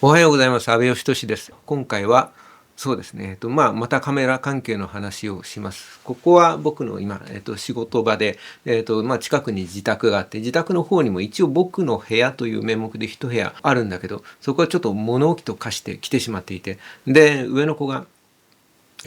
おはようございます。阿部義俊です。今回は、そうですね、またカメラ関係の話をします。ここは僕の今、仕事場で、近くに自宅があって、自宅の方にも一応僕の部屋という名目で一部屋あるんだけど、そこはちょっと物置と化して来てしまっていて、で、上の子が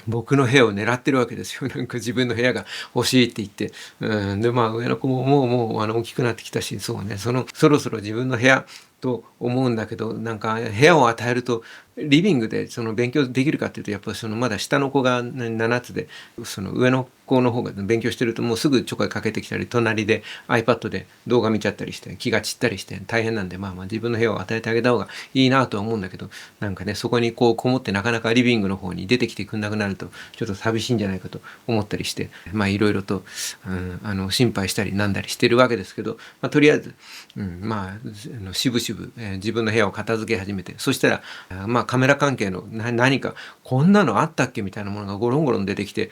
僕の部屋を狙ってるわけですよ。なんか自分の部屋が欲しいって言って。で、上の子ももう大きくなってきたし、そうね、そろそろ自分の部屋と思うんだけど、なんか部屋を与えると、リビングでその勉強できるかっていうと、やっぱりそのまだ下の子が7つで、その上の子の方が勉強してるともうすぐちょこいかけてきたり、隣で iPad で動画見ちゃったりして、気が散ったりして大変なんで、自分の部屋を与えてあげた方がいいなとは思うんだけど、なんかね、そこにこうこもってなかなかリビングの方に出てきてくんなくなると、ちょっと寂しいんじゃないかと思ったりして、いろいろと、心配したりなんだりしてるわけですけど、とりあえず、しぶしぶ、自分の部屋を片付け始めて、そしたら、カメラ関係の何かこんなのあったっけみたいなものがゴロンゴロン出てきて、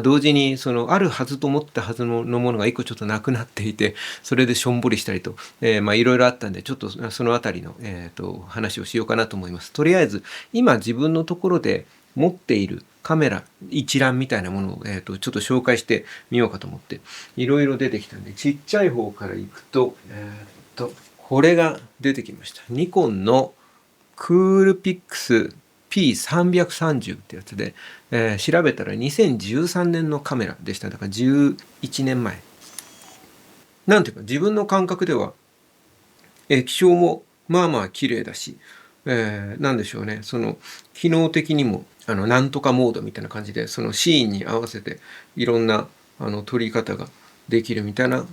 同時にそのあるはずと思ったはずのものが一個ちょっとなくなっていて、それでしょんぼりしたりと、いろいろあったんで、ちょっとそのあたりの、話をしようかなと思います。とりあえず今自分のところで持っているカメラ一覧みたいなものを、ちょっと紹介してみようかと思っていろいろ出てきたんで、ちっちゃい方からいくと、これが出てきました。ニコンのクールピックス P330 ってやつで、調べたら2013年のカメラでした。だから11年前。なんていうか自分の感覚では液晶もまあまあ綺麗だし、なんでしょうね、その機能的にもなんとかモードみたいな感じで、そのシーンに合わせていろんな撮り方ができるみたいな、も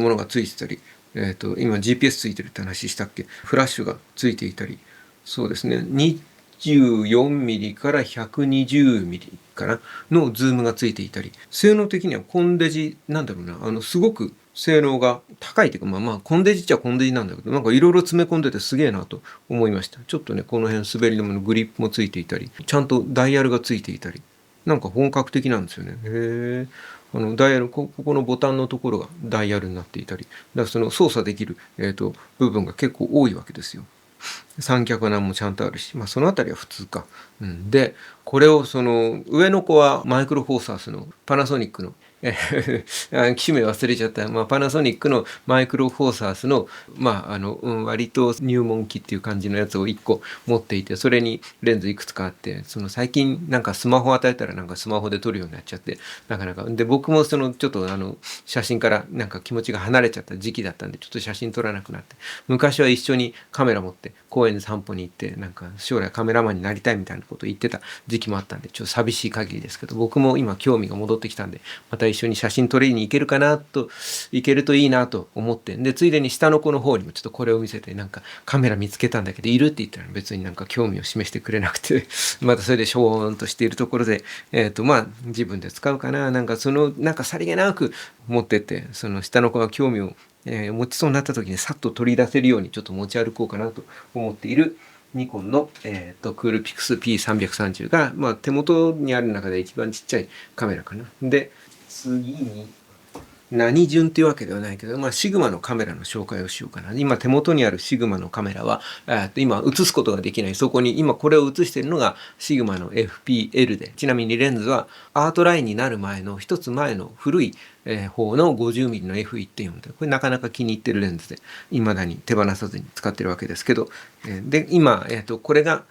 のがついてたり、今 GPS ついてるって話したっけ、フラッシュがついていたり、そうですね、24ミリから120ミリかなのズームがついていたり、性能的にはコンデジなんだろうな、すごく性能が高いというか、コンデジっちゃコンデジなんだけど、なんかいろいろ詰め込んでてすげえなと思いました。ちょっとね、この辺滑り止めのグリップもついていたり、ちゃんとダイヤルがついていたり、なんか本格的なんですよね。へえ。ダイヤル、ここのボタンのところがダイヤルになっていたり、だからその操作できる、部分が結構多いわけですよ。三脚穴もちゃんとあるし、そのあたりは普通か。で、これをその上の子はマイクロフォーサースのパナソニックの機種名忘れちゃった、パナソニックのマイクロフォーサースの、割と入門機っていう感じのやつを1個持っていて、それにレンズいくつかあって、その最近なんかスマホ与えたらなんかスマホで撮るようになっちゃって、なかなか。で、僕もそのちょっと写真からなんか気持ちが離れちゃった時期だったんで、ちょっと写真撮らなくなって、昔は一緒にカメラ持って公園で散歩に行って、なんか将来カメラマンになりたいみたいなことを言ってた時期もあったんで、ちょっと寂しい限りですけど、僕も今興味が戻ってきたんで、また一緒に写真撮りに行けるかなと、行けるといいなと思って、でついでに下の子の方にもちょっとこれを見せて、なんかカメラ見つけたんだけどいるって言ったら別になんか興味を示してくれなくてまたそれでしょーんとしているところで、自分で使うかな、なんかそのなんかさりげなく持ってって、その下の子が興味を、持ちそうになった時にさっと取り出せるようにちょっと持ち歩こうかなと思っているニコンの、クールピクス P330 が、手元にある中で一番ちっちゃいカメラかな。で、次に何順っていうわけではないけど、シグマのカメラの紹介をしようかな。今手元にあるシグマのカメラは、今映すことができない。そこに今これを映しているのがシグマの FPL で、ちなみにレンズはアートラインになる前の一つ前の古い方の 50mm の F1.4 で、これなかなか気に入ってるレンズで、未だに手放さずに使ってるわけですけど、で、今、これが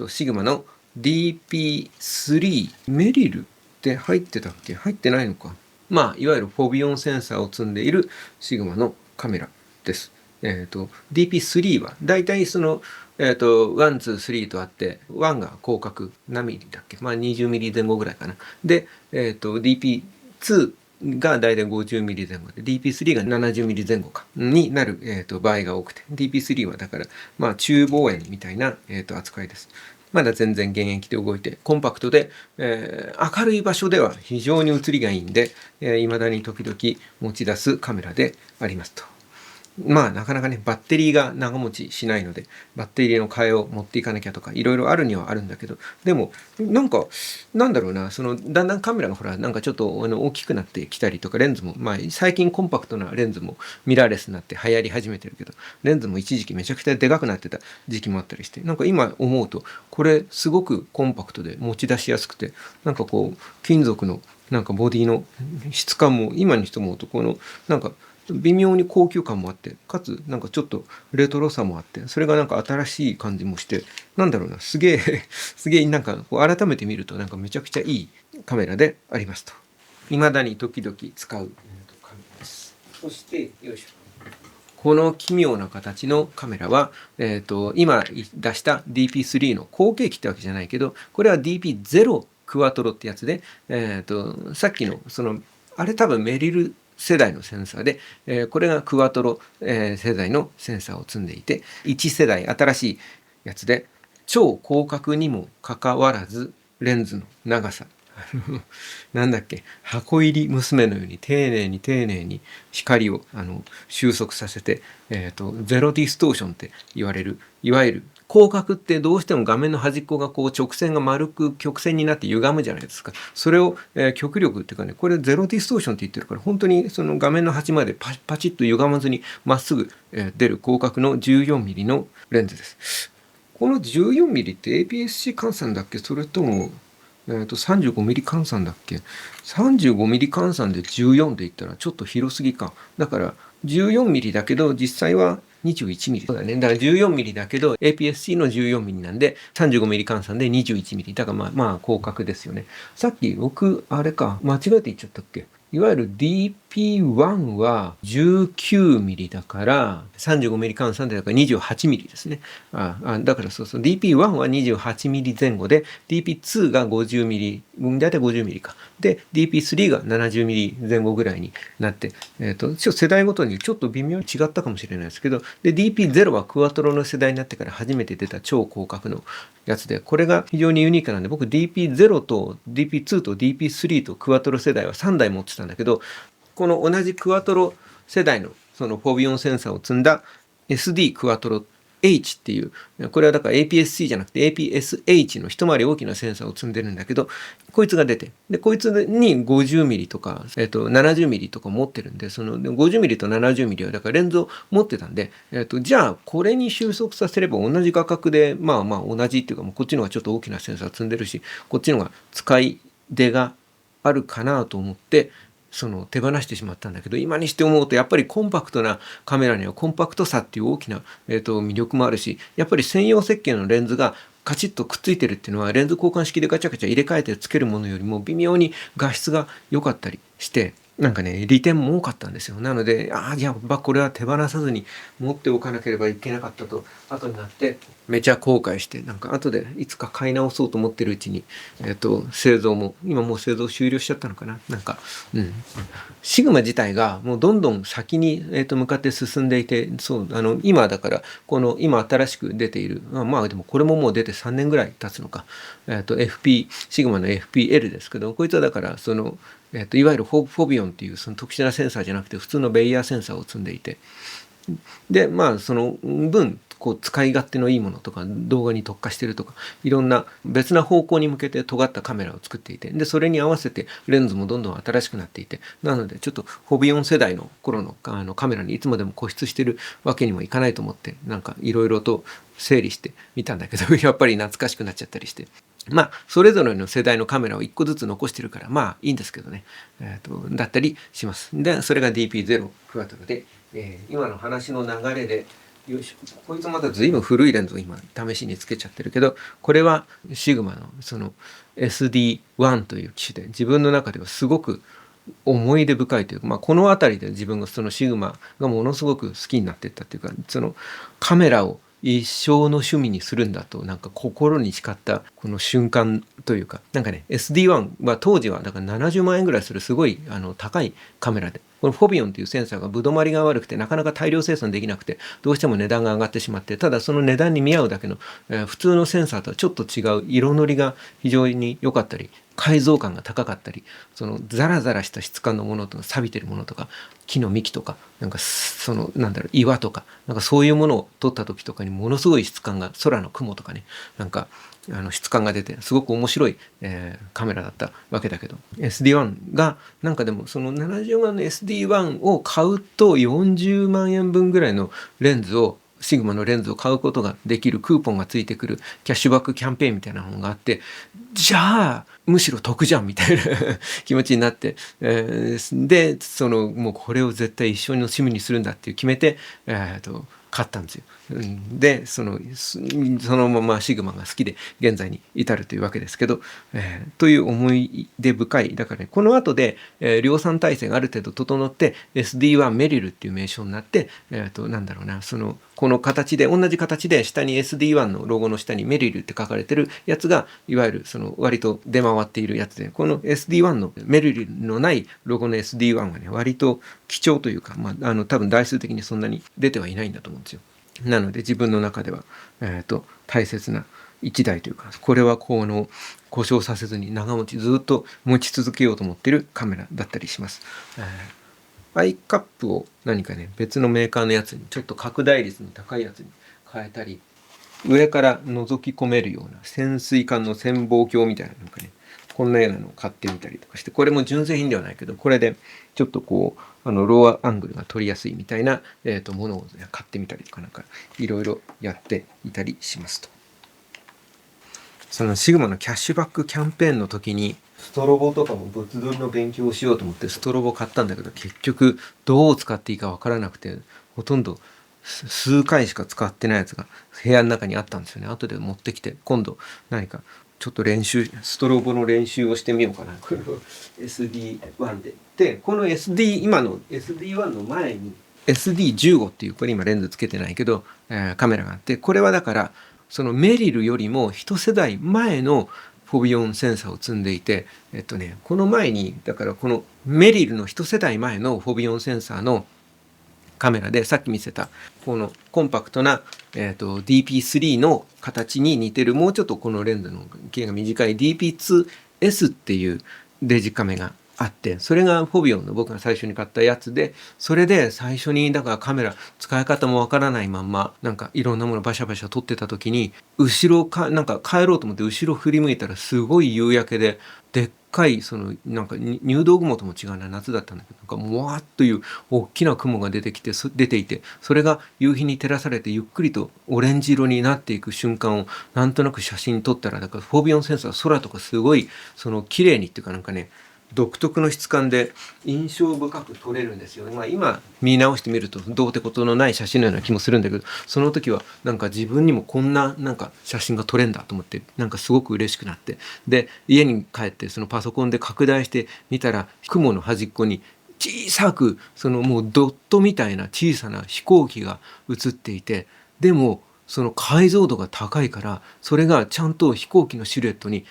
シグマの DP3 メリルって入ってたっけ？入ってないのか。いわゆるフォビオンセンサーを積んでいるシグマのカメラです。DP3 はだいたいその、1、2、3とあって、1が広角何ミリだっけ、20ミリ前後ぐらいかな。で、DP2 がだいたい50ミリ前後で、DP3 が70ミリ前後かになる、場合が多くて、DP3 はだから、中望遠みたいな、扱いです。まだ全然現役で動いて、コンパクトで、明るい場所では非常に写りがいいんで、未だに時々持ち出すカメラでありますと。まあなかなかねバッテリーが長持ちしないのでバッテリーの替えを持っていかなきゃとかいろいろあるにはあるんだけど、でもなんかなんだろうな、そのだんだんカメラがほらなんかちょっと大きくなってきたりとか、レンズもまあ最近コンパクトなレンズもミラーレスになって流行り始めてるけど、レンズも一時期めちゃくちゃでかくなってた時期もあったりして、なんか今思うとこれすごくコンパクトで持ち出しやすくて、なんかこう金属のなんかボディの質感も今にして思うとこのなんか微妙に高級感もあって、かつなんかちょっとレトロさもあって、それがなんか新しい感じもして、なんだろうな、すげえすげえなんかこう改めて見るとなんかめちゃくちゃいいカメラでありますと。未だに時々使うカメラです。そしてよいしょ、この奇妙な形のカメラは、今出した DP3 の後継機ってわけじゃないけど、これは DP0 クワトロってやつで、さっきのそのあれ多分メリル世代のセンサーで、これがクワトロ、世代のセンサーを積んでいて、1世代新しいやつで超広角にもかかわらずレンズの長さなんだっけ、箱入り娘のように丁寧に丁寧に光を収束させて、ゼロディストーションって言われる、いわゆる広角ってどうしても画面の端っこがこう直線が丸く曲線になって歪むじゃないですか。それを、極力っていうかね、これゼロディストーションって言ってるから、本当にその画面の端までパチッと歪まずにまっすぐ、出る広角の 14mm のレンズです。この 14mm って APS-C 換算だっけ、それとも35ミリ換算だっけ。35ミリ換算で14で言ったらちょっと広すぎか。だから14ミリだけど実際は21ミリ。そうだね。だから14ミリだけど APS-C の14ミリなんで35ミリ換算で21ミリ。だからまあ広角ですよね。さっき僕あれか間違えて言っちゃったっけ。いわゆる DP1 は19ミリだから35ミリ換算でだから28ミリですね。だからそうそう DP1 は28ミリ前後で DP2 が50ミリ、だいたい50ミリか。で DP3 が70ミリ前後ぐらいになって、世代ごとにちょっと微妙に違ったかもしれないですけど、で DP0 はクワトロの世代になってから初めて出た超広角のやつで、これが非常にユニークなんで、僕 DP0 と DP2 と DP3 とクワトロ世代は3台持ってたんだけど、この同じクワトロ世代のそのフォビオンセンサーを積んだ SD クワトロH っていう、これはだから APS-C じゃなくて APS-H の一回り大きなセンサーを積んでるんだけど、こいつが出て、でこいつに 50mm とか、70mm とか持ってるんで、その 50mm と 70mm はだからレンズを持ってたんで、じゃあこれに収束させれば同じ価格でまあ同じっていうか、もうこっちの方がちょっと大きなセンサー積んでるし、こっちの方が使い出があるかなと思ってその手放してしまったんだけど、今にして思うとやっぱりコンパクトなカメラにはコンパクトさっていう大きな、魅力もあるし、やっぱり専用設計のレンズがカチッとくっついてるっていうのは、レンズ交換式でガチャガチャ入れ替えてつけるものよりも微妙に画質が良かったりして、なんかね利点も多かったんですよ。なのでやっぱこれは手放さずに持っておかなければいけなかったと後になってめちゃ後悔して、なんか後でいつか買い直そうと思ってるうちに、製造も今もう製造終了しちゃったのかな。なんかシグマ自体がもうどんどん先に、向かって進んでいて、そう今だからこの今新しく出ているまあでもこれももう出て3年ぐらい経つのか、シグマの FPL ですけど、こいつはだからそのいわゆるフォビオンっていうその特殊なセンサーじゃなくて普通のベイヤーセンサーを積んでいて、でまあその分こう使い勝手のいいものとか動画に特化してるとかいろんな別な方向に向けて尖ったカメラを作っていて、でそれに合わせてレンズもどんどん新しくなっていて、なのでちょっとフォビオン世代の頃のカメラにいつまでも固執してるわけにもいかないと思って、なんかいろいろと整理してみたんだけどやっぱり懐かしくなっちゃったりして、まあそれぞれの世代のカメラを1個ずつ残してるからまあいいんですけどね、だったりします。でそれが DP0 クワトロで、今の話の流れでよいしょ、こいつまた随分古いレンズを今試しにつけちゃってるけど、これはシグマのその SD1 という機種で自分の中ではすごく思い出深いというか、この辺りで自分がそのシグマがものすごく好きになっていったというか、そのカメラを一生の趣味にするんだとなんか心に誓ったこの瞬間というか、なんかね SD1 は当時はだから70万円ぐらいするすごい高いカメラでこのフォビオンというセンサーがぶどまりが悪くてなかなか大量生産できなくてどうしても値段が上がってしまって、ただその値段に見合うだけの、普通のセンサーとはちょっと違う色のりが非常に良かったり解像感が高かったり、そのザラザラした質感のものとか錆びてるものとか木の幹とかなんかその岩とかなんかそういうものを撮った時とかにものすごい質感が、空の雲とかね、なんか質感が出てすごく面白い、カメラだったわけだけど、 SD1 がなんかでもその70万の SD1 を買うと40万円分ぐらいのレンズをシグマのレンズを買うことができるクーポンがついてくるキャッシュバックキャンペーンみたいなのがあって、じゃあむしろ得じゃんみたいな気持ちになって、でもうこれを絶対一生の趣味にするんだっていう決めて、買ったんですよ。でそのままシグマが好きで現在に至るというわけですけど、という思い出深い。だからね、この後で、量産体制がある程度整って SD1 メリルっていう名称になって、なんだろうな、この形で同じ形で下に SD1 のロゴの下にメリルって書かれてるやつがいわゆる割と出回っているやつで、この SD1 のメリルのないロゴの SD1 はね割と貴重というか、多分台数的にそんなに出てはいないんだと思うんですよ。なので自分の中では、大切な一台というか、これは故障させずに長持ちずっと持ち続けようと思っているカメラだったりします。アイカップを何かね別のメーカーのやつにちょっと拡大率の高いやつに変えたり、上から覗き込めるような潜水艦の潜望鏡みたいなのがね、こんなようなのを買ってみたりとかして、これも純正品ではないけどこれでちょっとローアングルが撮りやすいみたいな、ものを買ってみたりとか、なんかいろいろやっていたりしますと。そのシグマのキャッシュバックキャンペーンの時にストロボとかも物撮りの勉強をしようと思ってストロボ買ったんだけど、結局どう使っていいかわからなくて、ほとんど数回しか使ってないやつが部屋の中にあったんですよね。後で持ってきて今度何かちょっとストロボの練習をしてみようかな。これを SD1 でこの今の SD1 の前に SD15 っていう、これ今レンズつけてないけど、カメラがあって、これはだからそのメリルよりも一世代前のフォビオンセンサーを積んでいて、この前にだからこのメリルの一世代前のフォビオンセンサーのカメラでさっき見せたこのコンパクトな、DP3 の形に似てる、もうちょっとこのレンズの径が短い DP2S っていうデジカメがあって、それがフォビオンの僕が最初に買ったやつで、それで最初にだからカメラ使い方もわからないまんまなんかいろんなものバシャバシャ撮ってた時に、なんか帰ろうと思って後ろ振り向いたらすごい夕焼けで、でっかいなんか入道雲とも違うな、夏だったんだけど、なんかもわっという大きな雲が出ていて、それが夕日に照らされてゆっくりとオレンジ色になっていく瞬間をなんとなく写真撮ったら、だからフォビオンセンサー空とかすごい綺麗にっていうか、なんかね独特の質感で印象深く撮れるんですよね。今見直してみるとどうってことのない写真のような気もするんだけど、その時はなんか自分にもこんななんか写真が撮れんだと思って、なんかすごく嬉しくなって、で家に帰ってそのパソコンで拡大してみたら、雲の端っこに小さくもうドットみたいな小さな飛行機が写っていて、でもその解像度が高いからそれがちゃんと飛行機のシルエットに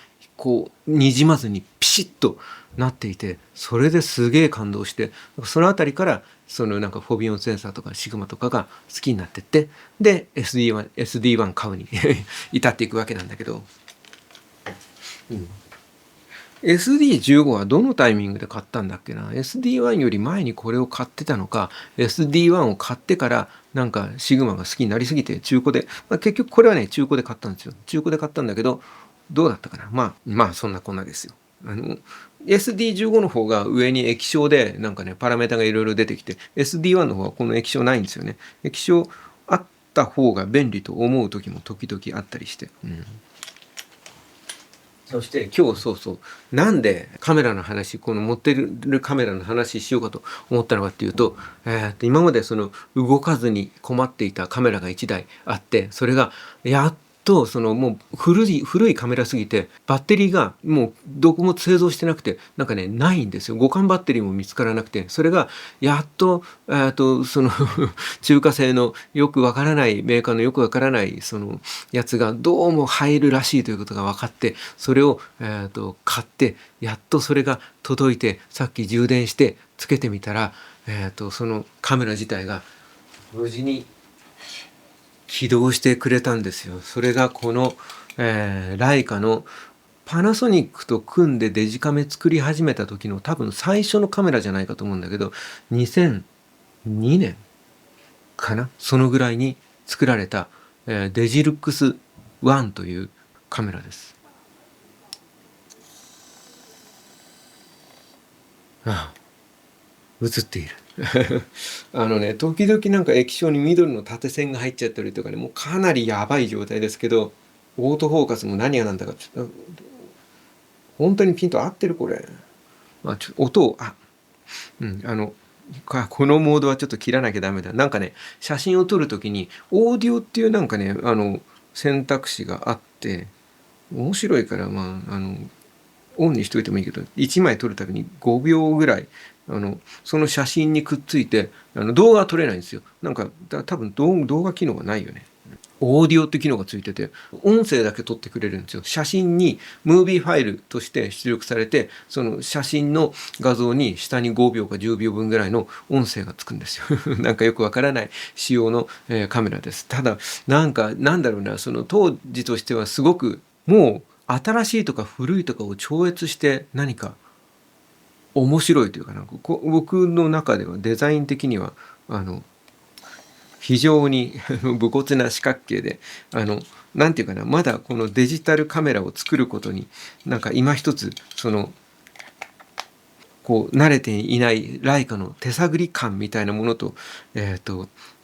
にじまずにピシッとなっていて、それですげえ感動して、そのあたりからなんかフォビオンセンサーとかシグマとかが好きになってって、で SD1 買うに至っていくわけなんだけど、SD15 はどのタイミングで買ったんだっけな。 SD1 より前にこれを買ってたのか、 SD1 を買ってからなんかシグマが好きになりすぎて中古で、結局これはね中古で買ったんですよ。中古で買ったんだけど、どうだったかな。まあそんなこんなですよ。SD15 の方が上に液晶でなんかねパラメータがいろいろ出てきて、 SD1 の方はこの液晶ないんですよね。液晶あった方が便利と思う時も時々あったりして、そして今日なんでカメラの話、この持ってるカメラの話しようかと思ったのかっていうと、今まで動かずに困っていたカメラが1台あって、それがやっともう古いカメラすぎてバッテリーがもうどこも製造してなくて、なんかねないんですよ。互換バッテリーも見つからなくて、それがやっと中華製のよくわからないメーカーのよくわからないやつがどうも入るらしいということが分かって、それを買って、やっとそれが届いて、さっき充電してつけてみたら、そのカメラ自体が無事に起動してくれたんですよ。それがこの、ライカのパナソニックと組んでデジカメ作り始めた時の多分最初のカメラじゃないかと思うんだけど、2002年かな、そのぐらいに作られた、デジルックス1というカメラです。ああ、映っている。時々なんか液晶に緑の縦線が入っちゃったりとかね、もうかなりやばい状態ですけど、オートフォーカスも何がなんだかちょっと本当にピント合ってるこれ。音をこのモードはちょっと切らなきゃダメだ。なんかね、写真を撮るときにオーディオっていうなんかね、選択肢があって、面白いから、オンにしといてもいいけど、1枚撮るたびに5秒ぐらいその写真にくっついて動画は撮れないんですよ。なんか多分動画機能がないよね。オーディオって機能がついてて、音声だけ撮ってくれるんですよ。写真にムービーファイルとして出力されて、その写真の画像に下に5秒か10秒分ぐらいの音声がつくんですよ。なんかよくわからない仕様の、カメラです。ただ、なんだろうな、その当時としてはすごくもう新しいとか古いとかを超越して何か面白いというかな、僕の中ではデザイン的には非常に武骨な四角形でなんていうかな、まだこのデジタルカメラを作ることになんか今一つ慣れていないライカの手探り感みたいなものと、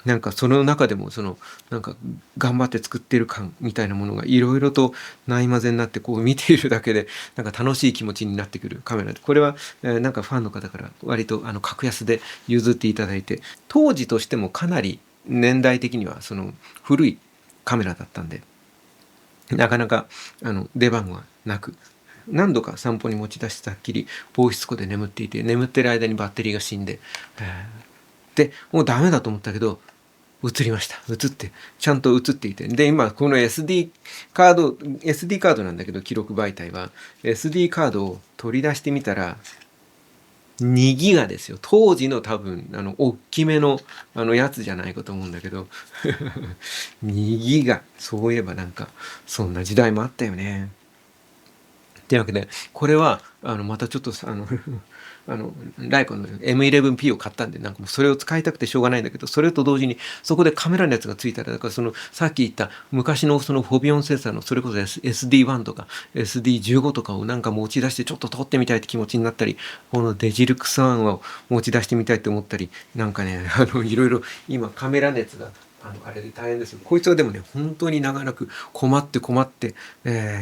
なんかその中でもなんか頑張って作ってる感みたいなものがいろいろとないまぜになって、見ているだけでなんか楽しい気持ちになってくるカメラで、これは、なんかファンの方から割と格安で譲っていただいて、当時としてもかなり年代的には古いカメラだったんで、なかなか出番はなく、何度か散歩に持ち出してたっきり防湿庫で眠っていて、眠ってる間にバッテリーが死んで、でもうダメだと思ったけど映りました。映ってちゃんと映っていて、で今この SD カードなんだけど、記録媒体は SD カードを取り出してみたら2ギガですよ。当時の多分大きめのやつじゃないかと思うんだけど2ギガ、そういえばなんかそんな時代もあったよね。というわけで、これはまたちょっとライコンの M11P を買ったんで、なんかもうそれを使いたくてしょうがないんだけど、それと同時にそこでカメラのやつがついたら、だからさっき言った昔のフォビオンセンサーのそれこそ SD1 とか SD15 とかをなんか持ち出してちょっと撮ってみたいって気持ちになったり、このデジルクス1を持ち出してみたいって思ったり、なんかねいろいろ今カメラ熱があれで大変ですよ。こいつはでもね、本当に長らく困って、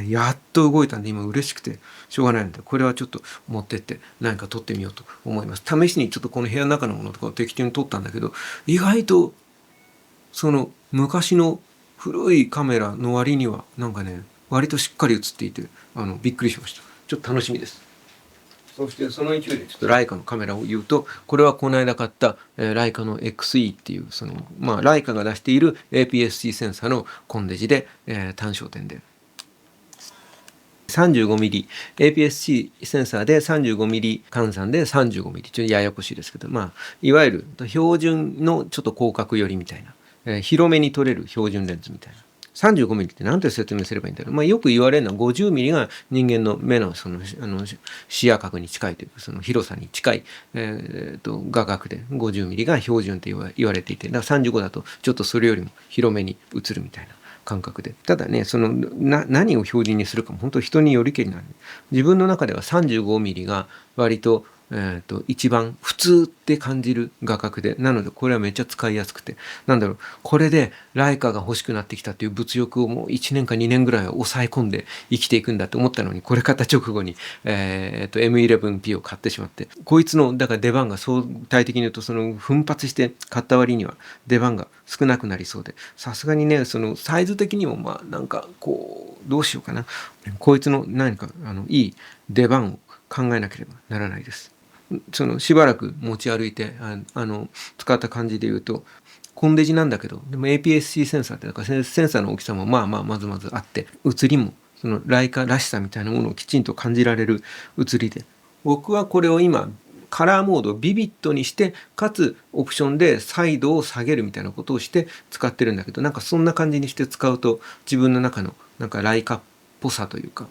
やっと動いたんで今嬉しくてしょうがないので、これはちょっと持ってって何か撮ってみようと思います。試しにちょっとこの部屋の中のものとかを適当に撮ったんだけど、意外と昔の古いカメラの割にはなんかね、割としっかり写っていてびっくりしました。ちょっと楽しみです。そしてその勢いでちょっとライカのカメラを言うと、これはこの間買った、ライカの XE っていうライカが出している APS-C センサーのコンデジで、単焦点で 35mm APS-C センサーで 35mm 換算で 35mm、 ちょっとややこしいですけど、いわゆる標準のちょっと広角寄りみたいな、広めに撮れる標準レンズみたいな。35ミリって何て説明すればいいんだろう。よく言われるのは50ミリが人間の目の視野角に近いというか、その広さに近い、画角で50ミリが標準って言われていて、だから35だとちょっとそれよりも広めに映るみたいな感覚で。ただね、何を標準にするかも本当人によりけりなんで、自分の中では35ミリが割と一番普通って感じる画角で、なのでこれはめっちゃ使いやすくて、これでライカが欲しくなってきたっていう物欲をもう1年か2年ぐらいは抑え込んで生きていくんだと思ったのに、これ買った直後に、M11P を買ってしまって、こいつのだから出番が相対的に言うと奮発して買った割には出番が少なくなりそうで、さすがにねサイズ的にもなんかどうしようかな、こいつの何かいい出番を考えなければならないです。しばらく持ち歩いて使った感じで言うと、コンデジなんだけど、でも APS-C センサーってだからセンサーの大きさもまずあって、写りもライカらしさみたいなものをきちんと感じられる写りで、僕はこれを今カラーモードをビビッドにして、かつオプションで彩度を下げるみたいなことをして使ってるんだけど、なんかそんな感じにして使うと自分の中のなんかライカっぽさというか、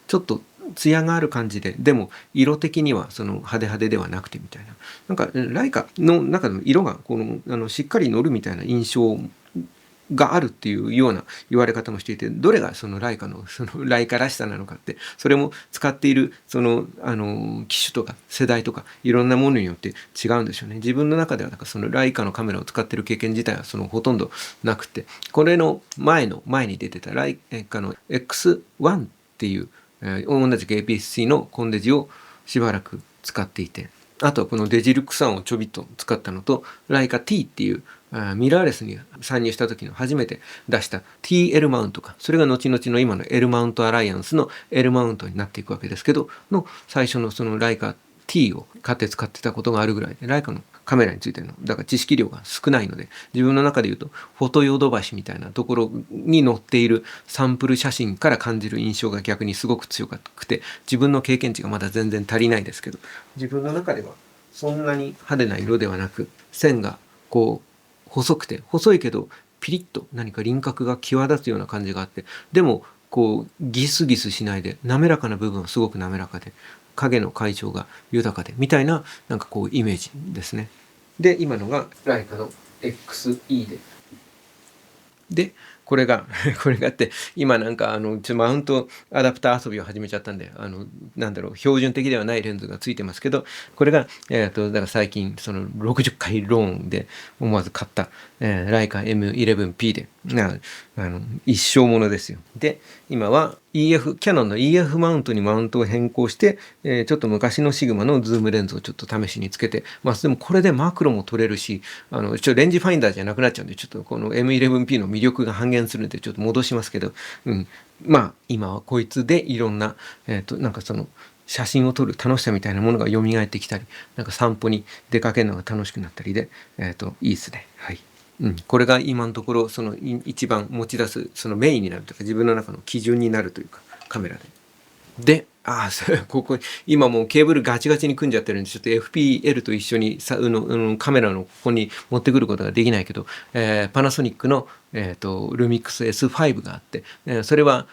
ちょっと艶がある感じで、でも色的にはその派手派手ではなくてみたいな、なんかライカの中の色がこのしっかり乗るみたいな印象があるっていうような言われ方もしていて、どれがそのライカのそのライカらしさなのかって、それも使っているその機種とか世代とかいろんなものによって違うんでしょうね。自分の中ではなんかそのライカのカメラを使ってる経験自体はそのほとんどなくて、これの前に出てたライカの X1 っていう、同じく APS-C のコンデジをしばらく使っていて、あとはこのデジルクサンをちょびっと使ったのと、ライカ T っていうミラーレスに参入した時の初めて出した TL マウントか、それが後々の今の L マウントアライアンスの L マウントになっていくわけですけど、の最初のそのライカ T を買って使ってたことがあるぐらいで、ライカのカメラについてのだから知識量が少ないので、自分の中で言うとフォトヨドバシみたいなところに載っているサンプル写真から感じる印象が逆にすごく強くて、自分の経験値がまだ全然足りないですけど、自分の中ではそんなに派手な色ではなく、線がこう細いけどピリッと何か輪郭が際立つような感じがあって、でもこうギスギスしないで、滑らかな部分はすごく滑らかで、影の解消が豊かでみたいな、なんかこうイメージですね。で今のがライカの XE でこれがあって、今なんかマウントアダプター遊びを始めちゃったんで、なんだろう、標準的ではないレンズがついてますけど、これがだから最近その60回ローンで思わず買った、ライカ M11P で一生ものですよ。で今はキヤノンの EF マウントにマウントを変更して、ちょっと昔のシグマのズームレンズをちょっと試しにつけて、でもこれでマクロも撮れるし、レンジファインダーじゃなくなっちゃうんで、ちょっとこの M11P の魅力が半減するんでちょっと戻しますけど、今はこいつでいろんな、なんかその写真を撮る楽しさみたいなものが蘇ってきたり、なんか散歩に出かけるのが楽しくなったりで、いいですね。はい。これが今のところその一番持ち出すそのメインになるというか、自分の中の基準になるというか、カメラで。ここ今もうケーブルガチガチに組んじゃってるんで、ちょっと FPL と一緒にカメラのここに持ってくることができないけど、パナソニックの、ルミックス S5 があって、それは、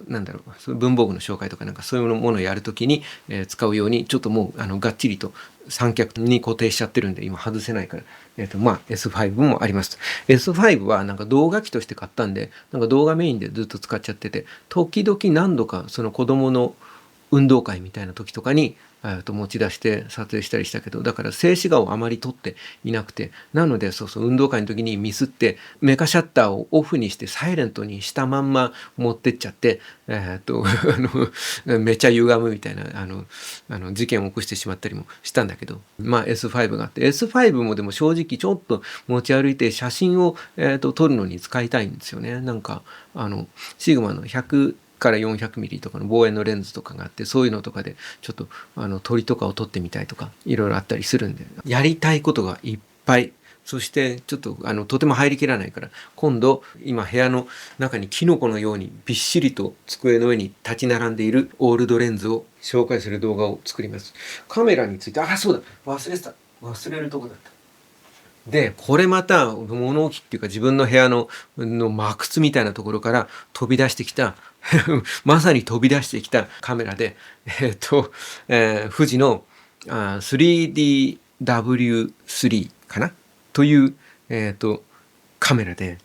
なんだろう、文房具の紹介とかなんかそういうものをやるときに、使うようにちょっともうがっちりと三脚に固定しちゃってるんで今外せないから、S5 もあります。S5 はなんか動画機として買ったんで、なんか動画メインでずっと使っちゃってて、時々何度かその子供の運動会みたいな時とかに持ち出して撮影したりしたけど、だから静止画をあまり撮っていなくて、なので運動会の時にミスってメカシャッターをオフにしてサイレントにしたまんま持ってっちゃって、めっちゃ歪むみたいな事件を起こしてしまったりもしたんだけど、S5 があって、 S5 もでも正直ちょっと持ち歩いて写真を、撮るのに使いたいんですよね。なんかシグマの100から400ミリとかの望遠のレンズとかがあって、そういうのとかでちょっと鳥とかを撮ってみたいとかいろいろあったりするんで、やりたいことがいっぱい。そしてちょっととても入りきらないから、今度今部屋の中にキノコのようにびっしりと机の上に立ち並んでいるオールドレンズを紹介する動画を作ります。カメラについてそうだ、忘れるとこだった。でこれまた物置っていうか、自分の部屋の真靴みたいなところから飛び出してきたまさに飛び出してきたカメラで、富士の3DW3 かなという、カメラで、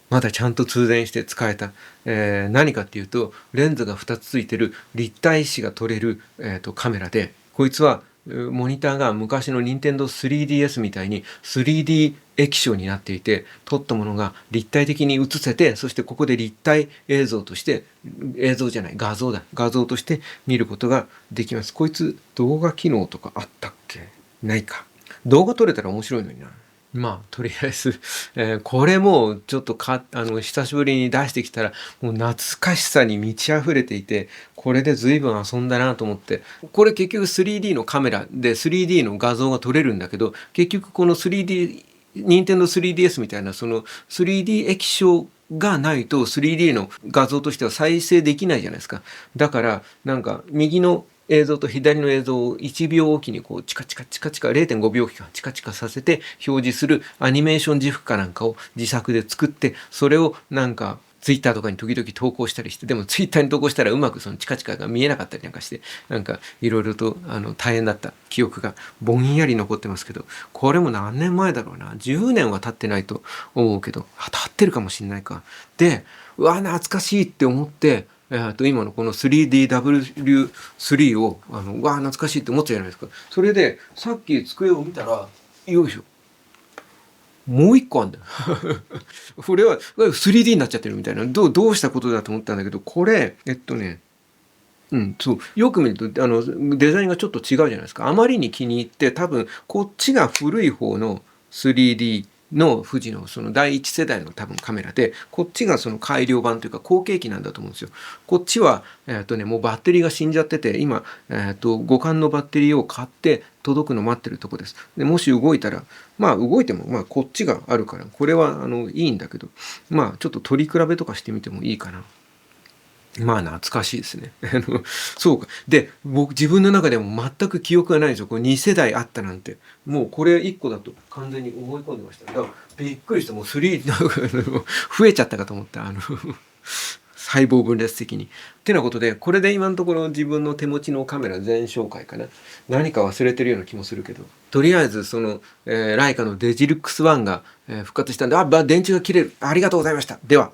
まだちゃんと通電して使えた、何かっていうと、レンズが2つついてる立体視が撮れる、カメラで、こいつはモニターが昔の任天堂 3DS みたいに 3D 液晶になっていて、撮ったものが立体的に映せて、そしてここで立体映像として、画像として見ることができます。こいつ動画機能とかあったっけ？ないか。動画撮れたら面白いのにな。とりあえず、これもちょっと久しぶりに出してきたらもう懐かしさに満ち溢れていて、これで随分遊んだなと思って、これ結局 3D のカメラで 3D の画像が撮れるんだけど、結局この 3D 任天堂 3DS みたいなその 3D 液晶がないと 3D の画像としては再生できないじゃないですか。だからなんか右の映像と左の映像を1秒おきにこうチカチカチカチカ 0.5 秒おきかチカチカさせて表示するアニメーション GIF かなんかを自作で作って、それをなんかツイッターとかに時々投稿したりして、でもツイッターに投稿したらうまくそのチカチカが見えなかったりなんかして、なんかいろいろと大変だった記憶がぼんやり残ってますけど、これも何年前だろうな、10年は経ってないと思うけど、経ってるかもしんないか。で、うわ懐かしいって思って、今のこの 3DW3 をうわ懐かしいって思っちゃうじゃないですか。それでさっき机を見たら、よいしょ、もう一個あんだよ。これは 3D になっちゃってるみたいな、どうしたことだと思ったんだけど、これそうよく見るとデザインがちょっと違うじゃないですか。あまりに気に入って、多分こっちが古い方の 3D の富士のその第一世代の多分カメラで、こっちがその改良版というか後継機なんだと思うんですよ。こっちはもうバッテリーが死んじゃってて、今互換のバッテリーを買って届くの待ってるとこです。でもし動いたら、まあ動いてもまあこっちがあるからこれはいいんだけど、まあちょっと取り比べとかしてみてもいいかな。まあ懐かしいですね。そうか。で、僕自分の中でも全く記憶がないんですよ。これ2世代あったなんて。もうこれ1個だと完全に思い込んでました。だからびっくりした。もう3、増えちゃったかと思った。細胞分裂的に。ってなことで、これで今のところ自分の手持ちのカメラ全紹介かな。何か忘れてるような気もするけど。とりあえずその、ライカのデジルックス1が、復活したんで、電池が切れる。ありがとうございました。では。